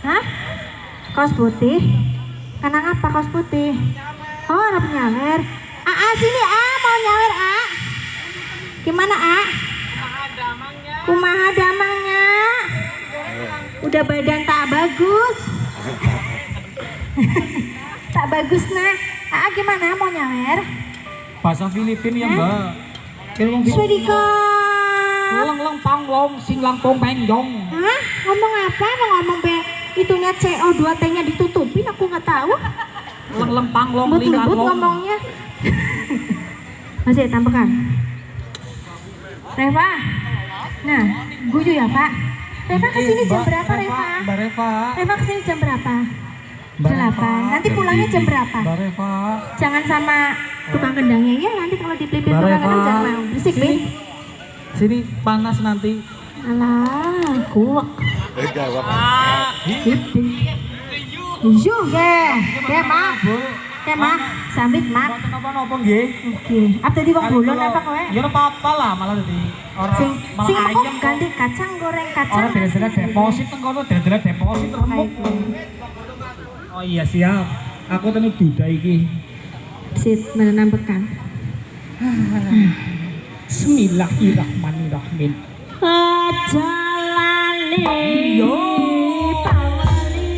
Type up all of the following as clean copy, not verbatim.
Hah? Kaos putih? Karena apa kaos putih? Oh, anak nyawer. Sini mau nyawer Gimana Kumaha damangnya? Udah badan tak bagus. Tak bagus nah. Gimana mau nyawer? Bahasa Filipina ya Mbak. Swadika. Lang panglong sing langpong penjong. Hah? Ngomong apa? Mau ngomong itunya CO2-nya ditutupin, aku nggak tahu. Lang panglong ling lembut ngomongnya. Masih tambahkan. Reva. Nah, guyu ya Pak. Reva kesini jam berapa Reva? Mbak Reva. Reva kesini jam berapa? Jam 8. Nanti pulangnya jam berapa? Mbak Reva. Jangan sama tukang kendangnya ya, nanti kalau dipelipin tukang kendang jangan mau. Berisik, Bin. Sini panas nanti. Alah, kuak. Hijau ya, Mak. Sambit, Mak. Napa nggih? Oke. Apa tadi wong bolon apa kowe? Ya apa-apa lah malah dadi Sing ayam ganti kacang goreng kacang. Ora dere-dere deposit teng kono, dere-dere deposit remuk. Oh iya siap. Aku tenu duda iki. Sit menampekan. Bismillahirrahmanirrahim. Jalani Yo. pawali.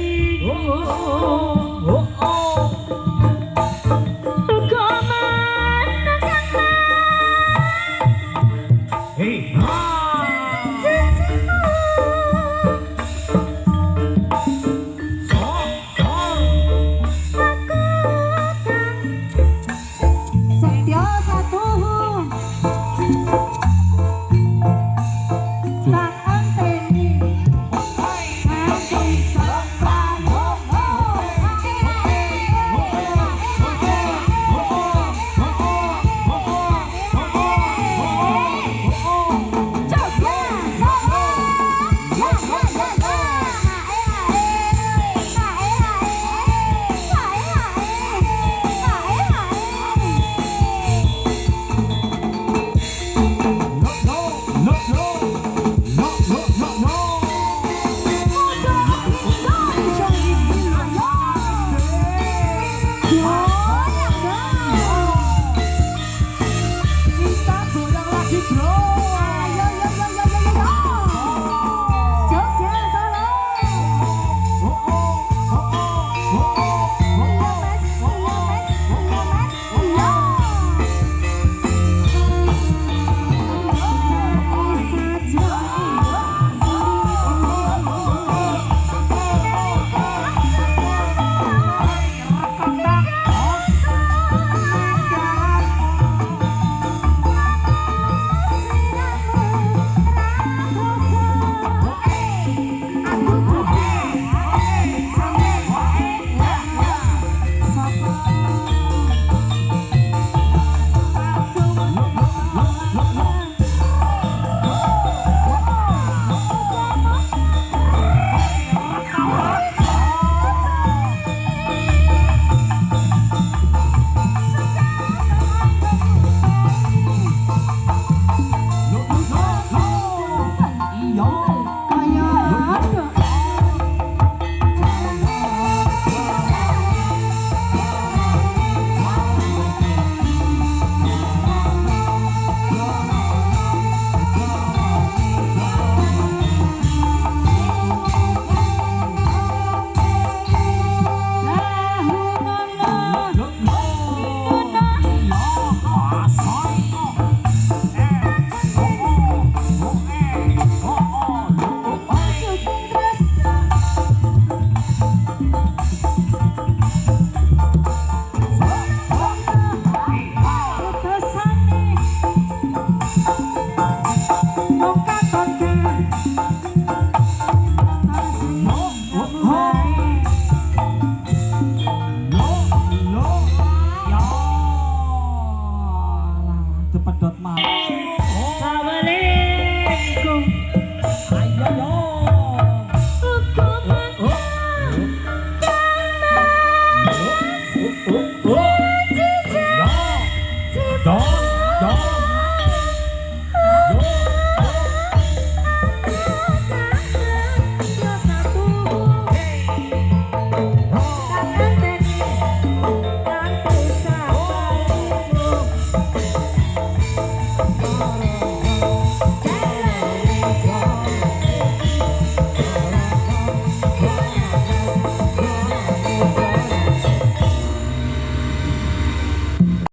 dodot mal. Assalamualaikum. Ayo yo. Don, don.